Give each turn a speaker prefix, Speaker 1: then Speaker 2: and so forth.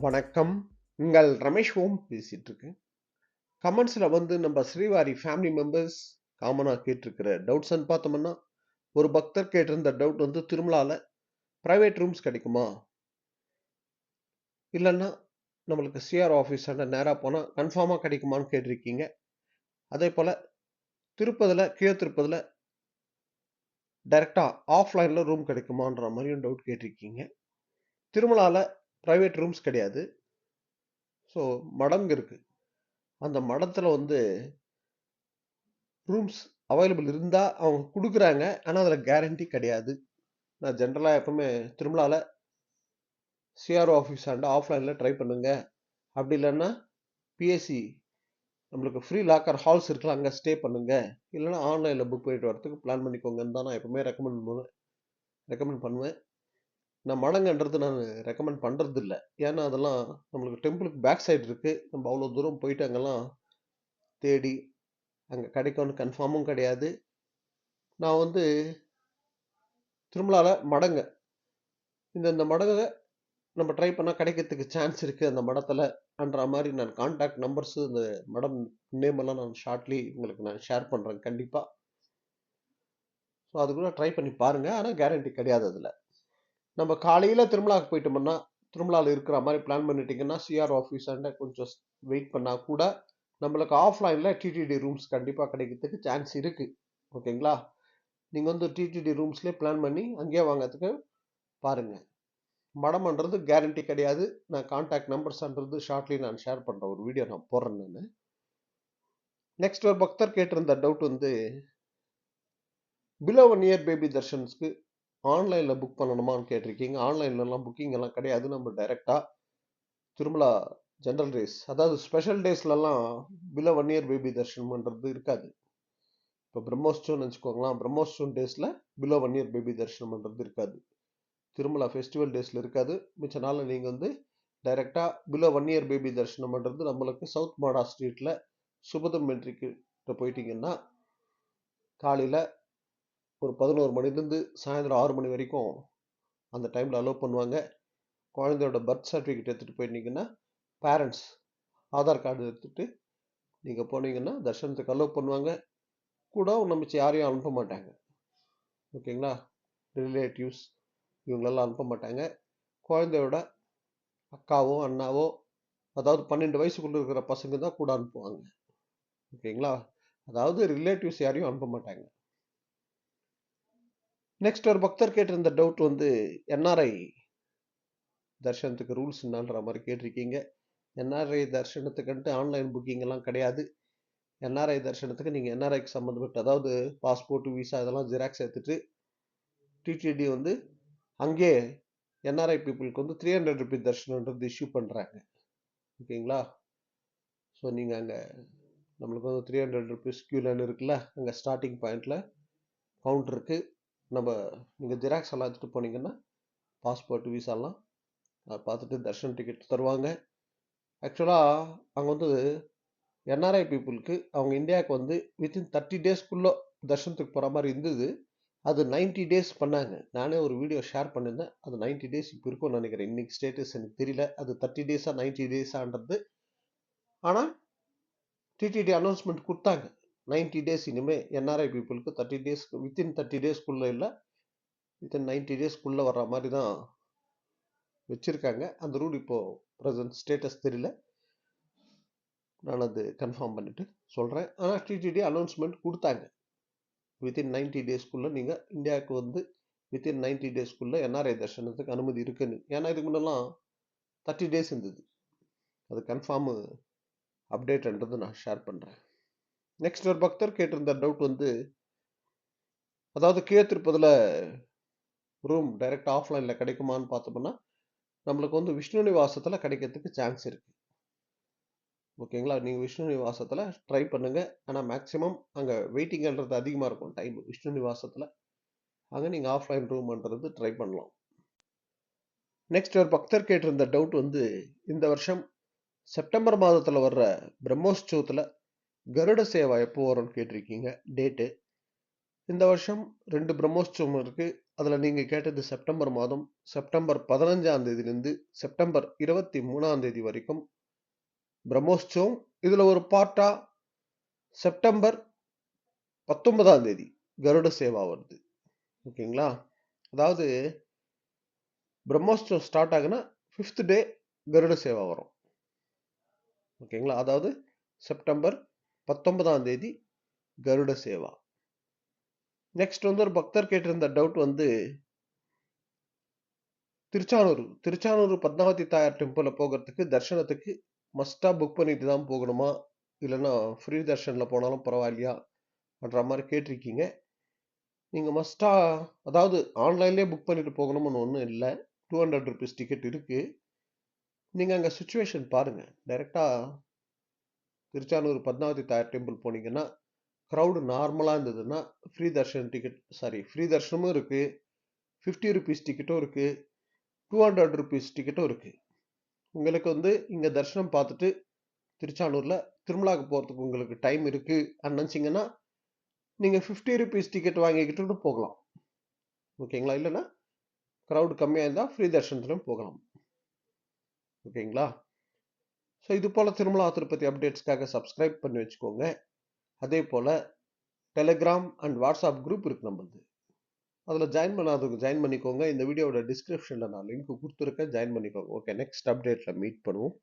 Speaker 1: வணக்கம். உங்கள் ரமேஷ் ஓம் பேசிட்டு இருக்கேன். கமெண்ட்ஸ்ல நம்ம ஸ்ரீவாரி ஃபேமிலி மெம்பர்ஸ் காமனா கேட்டிருக்கிற டவுட்ஸ்ன்னு பார்த்தோம்னா, ஒரு பக்தர் கேட்டிருந்த டவுட் திருமலால பிரைவேட் ரூம்ஸ் கிடைக்குமா? இல்லன்னா நம்மளுக்கு சிஆர் ஆஃபீஸ் நேரா போனா கன்ஃபார்மா கிடைக்குமான்னு கேட்டிருக்கீங்க. அதே போல கீழ திருப்பதில டைரக்டா ஆஃப்லைன்ல ரூம் கிடைக்குமான்ற மாதிரியும் டவுட் கேட்டிருக்கீங்க. திருமலால பிரைவேட் ரூம்ஸ் கிடையாது. ஸோ மடம் இருக்கு. அந்த மடத்துல ரூம்ஸ் அவைலபிள் இருந்தா அவங்க கொடுக்குறாங்க. ஆனா அதுல கேரண்டி கிடையாது. நான் ஜென்ரலா எப்பவுமே திருமலால சிஆர்ஓ ஆஃபீஸ் ஆஃப்லைன்ல ட்ரை பண்ணுங்க. அப்படி இல்லைன்னா பிஎஸ்சி நம்மளுக்கு ஃப்ரீ லாக்கர் ஹால்ஸ் இருக்கலாம், அங்கே ஸ்டே பண்ணுங்க. இல்லைன்னா ஆன்லைனில் புக் பண்ணிட்டு வரதுக்கு பிளான் பண்ணிக்கோங்கன்னு தான் நான் எப்பவுமே ரெக்கமெண்ட் பண்ணுவேன். நான் மடங்கன்றது நான் ரெக்கமெண்ட் பண்ணுறது இல்லை. ஏன்னா அதெல்லாம் நம்மளுக்கு டெம்பிளுக்கு பேக் சைடு இருக்கு. நம்ம அவ்வளோ தூரம் போயிட்டு அங்கெல்லாம் தேடி அங்கே கிடைக்கும்னு கன்ஃபார்மும் கிடையாது. நான் திருமலால மடங்க இந்த மடங்க நம்ம ட்ரை பண்ணால் கிடைக்கிறதுக்கு சான்ஸ் இருக்குது அந்த மடத்தில் மாதிரி நான் கான்டாக்ட் நம்பர்ஸு இந்த மடம் நேம் எல்லாம் நான் ஷார்ட்லி உங்களுக்கு நான் ஷேர் பண்ணுறேன் கண்டிப்பாக. ஸோ அது கூட ட்ரை பண்ணி பாருங்கள். ஆனால் கேரண்டி கிடையாது. அதில் நம்ம காலையில் திருமலாவுக்கு போயிட்டோம்னா திருமலாவில் இருக்கிற மாதிரி பிளான் பண்ணிட்டீங்கன்னா சிஆர் ஆஃபீஸ் கொஞ்சம் வெயிட் பண்ணால் கூட நம்மளுக்கு ஆஃப்லைனில் டிடிடி ரூம்ஸ் கண்டிப்பாக கிடைக்கிறதுக்கு சான்ஸ் இருக்குது. ஓகேங்களா? நீங்கள் டிடிடி ரூம்ஸ்லேயே பிளான் பண்ணி அங்கேயே வாங்கிறதுக்கு பாருங்கள். மடம்ன்றது கேரண்டி கிடையாது. நான் கான்டாக்ட் நம்பர்ஸ்ன்றது ஷார்ட்லி நான் ஷேர் பண்ணுறேன். ஒரு வீடியோ நான் போடுறேன் நான். நெக்ஸ்ட் ஒரு பக்தர் கேட்டிருந்த டவுட் பிலோ 1 இயர் பேபி தர்ஷன்ஸ்க்கு ஆன்லைனில் புக் பண்ணணுமான்னு கேட்டிருக்கீங்க. ஆன்லைன்லலாம் புக்கிங் எல்லாம் கிடையாது. நம்ம டைரெக்டாக திருமலா ஜென்ரல் டேஸ், அதாவது ஸ்பெஷல் டேஸ்லலாம் பிலோ 1 இயர் பேபி தர்ஷனம்ன்றது இருக்காது. இப்போ பிரம்மோற்சவம்னு வச்சுக்கோங்களேன். பிரம்மோற்சவம் டேஸில் பிலோ 1 இயர் பேபி தர்ஷனம்ன்றது இருக்காது. திருமலா ஃபெஸ்டிவல் டேஸில் இருக்காது. மிச்ச நாளில் நீங்கள் டைரெக்டாக பிலோ 1 இயர் பேபி தர்ஷனம்ன்றது நம்மளுக்கு சவுத் மாடா ஸ்ட்ரீட்டில் சுபதம் மெட்ரிக்கிட்ட போயிட்டீங்கன்னா காலையில் ஒரு 11 மணிலேருந்து சாயந்தரம் 6 மணி வரைக்கும் அந்த டைமில் அலோவ் பண்ணுவாங்க. குழந்தையோட பர்த் சர்டிஃபிகேட் எடுத்துகிட்டு போயிட்டீங்கன்னா பேரண்ட்ஸ் ஆதார் கார்டு எடுத்துகிட்டு நீங்கள் போனீங்கன்னா தர்ஷனத்துக்கு அலோவ் பண்ணுவாங்க. கூட நம்ம யாரையும் அனுப்ப மாட்டாங்க. ஓகேங்களா? ரிலேட்டிவ்ஸ் இவங்களெல்லாம் அனுப்ப மாட்டாங்க. குழந்தையோட அக்காவோ அண்ணாவோ, அதாவது 12 வயசுக்குள்ள இருக்கிற பசங்க தான் கூட அனுப்புவாங்க. ஓகேங்களா? அதாவது ரிலேட்டிவ்ஸ் யாரையும் அனுப்ப மாட்டாங்க. நெக்ஸ்ட் ஒரு பக்தர் கேட்டிருந்த டவுட் என்ஆர்ஐ தர்ஷனத்துக்கு ரூல்ஸ் என்னன்ற மாதிரி கேட்டிருக்கீங்க. என்ஆர்ஐ தர்ஷனத்துக்குன்ட்டு ஆன்லைன் புக்கிங் எல்லாம் கிடையாது. என்ஆர்ஐ தர்ஷனத்துக்கு நீங்கள் என்ஆர்ஐக்கு சம்மந்தப்பட்ட அதாவது பாஸ்போர்ட் விசா இதெல்லாம் ஜெராக்ஸ் எடுத்துட்டு டிடிடி அங்கே என்ஆர்ஐ பீப்புளுக்கு 300 ருபி தர்ஷனன்றது இஷ்யூ பண்ணுறாங்க. ஓகேங்களா? ஸோ நீங்கள் அங்கே நம்மளுக்கு 300 ருபீஸ் கியூ லைன் இருக்குல்ல, அங்கே ஸ்டார்டிங் பாயிண்டில் கவுண்டர் இருக்குது. நீங்கள் ஜெராக்ஸ் எல்லாம் எடுத்துகிட்டு போனீங்கன்னா பாஸ்போர்ட் விசாலாம் அதை பார்த்துட்டு தர்ஷன் டிக்கெட் தருவாங்க. ஆக்சுவலாக அங்கே என்ஆர்ஐ பீப்புளுக்கு அவங்க இந்தியாவுக்கு வித்தின் 30 டேஸ்க்குள்ளே தர்ஷனத்துக்கு போகிற மாதிரி இருந்தது. அது 90 டேஸ் பண்ணாங்க. நானே ஒரு வீடியோ ஷேர் பண்ணியிருந்தேன். அது 90 டேஸ் இப்போ இருக்கும்னு நினைக்கிறேன். இன்னைக்கு ஸ்டேட்டஸ் எனக்கு தெரியல. அது 30 டேஸா 90 டேஸான்றது. ஆனால் டிடிடி அனௌன்ஸ்மெண்ட் கொடுத்தாங்க. 90 டேஸ் இனிமேல் என்ஆர்ஐ பீப்புளுக்கு 30 டேஸ் வித்தின் 30 டேஸ்க்குள்ளே இல்லை, வித்தின் 90 டேஸ்க்குள்ளே வர்ற மாதிரி தான் வச்சுருக்காங்க. அந்த ரூல் இப்போது ப்ரெசன்ட் ஸ்டேட்டஸ் தெரியல. நான் அது கன்ஃபார்ம் பண்ணிவிட்டு சொல்கிறேன். ஆனால் டிடிடி அனௌன்ஸ்மெண்ட் கொடுத்தாங்க. வித்தின் 90 டேஸ்க்குள்ளே நீங்கள் இந்தியாவுக்கு வித்தின் 90 டேஸ்க்குள்ளே என்ஆர்ஐ தர்ஷனத்துக்கு அனுமதி இருக்குன்னு. ஏன்னா இதுக்கு முன்னெல்லாம் 30 டேஸ் இருந்தது. அது கன்ஃபார்மு அப்டேட்ன்றது நான் ஷேர் பண்ணுறேன். நெக்ஸ்ட் ஒரு பக்தர் கேட்டிருந்த டவுட் அதாவது கீழ திருப்பதில் ரூம் டைரக்ட் ஆஃப்லைனில் கிடைக்குமான்னு பார்த்தோம்னா நம்மளுக்கு விஷ்ணு நிவாசத்தில் கிடைக்கிறதுக்கு சான்ஸ் இருக்குது. ஓகேங்களா? நீங்கள் விஷ்ணு நிவாசத்தில் ட்ரை பண்ணுங்கள். ஆனால் மேக்ஸிமம் அங்கே வெயிட்டிங்ன்றது அதிகமாக இருக்கும் டைம் விஷ்ணு நிவாசத்தில். அங்கே நீங்கள் ஆஃப்லைன் ரூம்ன்றது ட்ரை பண்ணலாம். நெக்ஸ்ட் ஒரு பக்தர் கேட்டிருந்த டவுட் இந்த வருஷம் செப்டம்பர் மாதத்தில் வர்ற பிரம்மோற்சவத்தில் கருட சேவா எப்போ வரும்னு கேட்டிருக்கீங்க டேட்டு. இந்த வருஷம் 2 பிரம்மோற்சவம் இருக்கு. அதுல நீங்க கேட்டது செப்டம்பர் மாதம் செப்டம்பர் 15ஆம் தேதியிலிருந்து செப்டம்பர் 23ஆம் தேதி வரைக்கும் பிரம்மோற்சவம். இதுல ஒரு பார்ட்டா செப்டம்பர் 19ஆம் தேதி கருட சேவா வருது. ஓகேங்களா? அதாவது பிரம்மோற்சவம் ஸ்டார்ட் ஆகுனா 5th டே கருட சேவா வரும். ஓகேங்களா? அதாவது செப்டம்பர் 19ஆம் தேதி கருட சேவா. நெக்ஸ்ட் வந்து ஒரு பக்தர் கேட்டிருந்த டவுட் வந்து திருச்சானூர் பத்மாவதி தாயார் டெம்பிள்ல போகிறதுக்கு தர்ஷனத்துக்கு மஸ்டா புக் பண்ணிட்டு தான் போகணுமா, இல்லைன்னா ஃப்ரீ தர்ஷன்ல போனாலும் பரவாயில்லையா பண்ற மாதிரி கேட்டிருக்கீங்க. நீங்க மஸ்டா, அதாவது ஆன்லைன்லயே புக் பண்ணிட்டு போகணும்னு ஒன்றும் இல்லை. 200 ருபீஸ் டிக்கெட் இருக்கு. நீங்க அங்க சுச்சுவேஷன் பாருங்க. டைரக்டா திருச்சானூர் பத்மாவதி தாயார் டெம்பிள் போனீங்கன்னா க்ரௌடு நார்மலா இருந்ததுன்னா ஃப்ரீ தர்ஷனமும் இருக்கு, 50 ருபீஸ் டிக்கெட்டும் இருக்கு, 200 ருபீஸ் டிக்கெட்டும் இருக்கு. உங்களுக்கு வந்து இங்க தரிசனம் பார்த்துட்டு திருச்சானூர்ல திருமலாக்கு போறதுக்கு உங்களுக்கு டைம் இருக்கு நினைச்சீங்கன்னா நீங்க 50 ருபீஸ் டிக்கெட் வாங்கிக்கிட்டு போகலாம். ஓகேங்களா? இல்லைன்னா க்ரௌடு கம்மியாக இருந்தால் ஃப்ரீ தர்ஷனத்துலையும் போகலாம். ஓகேங்களா? ஸோ இது போல் திருமலா திருப்பதி அப்டேட்ஸ்க்காக சப்ஸ்கிரைப் பண்ணி வச்சுக்கோங்க. அதே போல் டெலிகிராம் அண்ட் வாட்ஸ்அப் குரூப் இருக்கு நம்மளுது. அதில் ஜாயின் பண்ணாதவங்க ஜாயின் பண்ணிக்கோங்க. இந்த வீடியோவோட டிஸ்கிரிப்ஷனில் நான் லிங்க் கொடுத்துருக்கேன், ஜாயின் பண்ணிக்கோங்க. ஓகே, நெக்ஸ்ட் அப்டேட்டில் மீட் பண்ணுவோம்.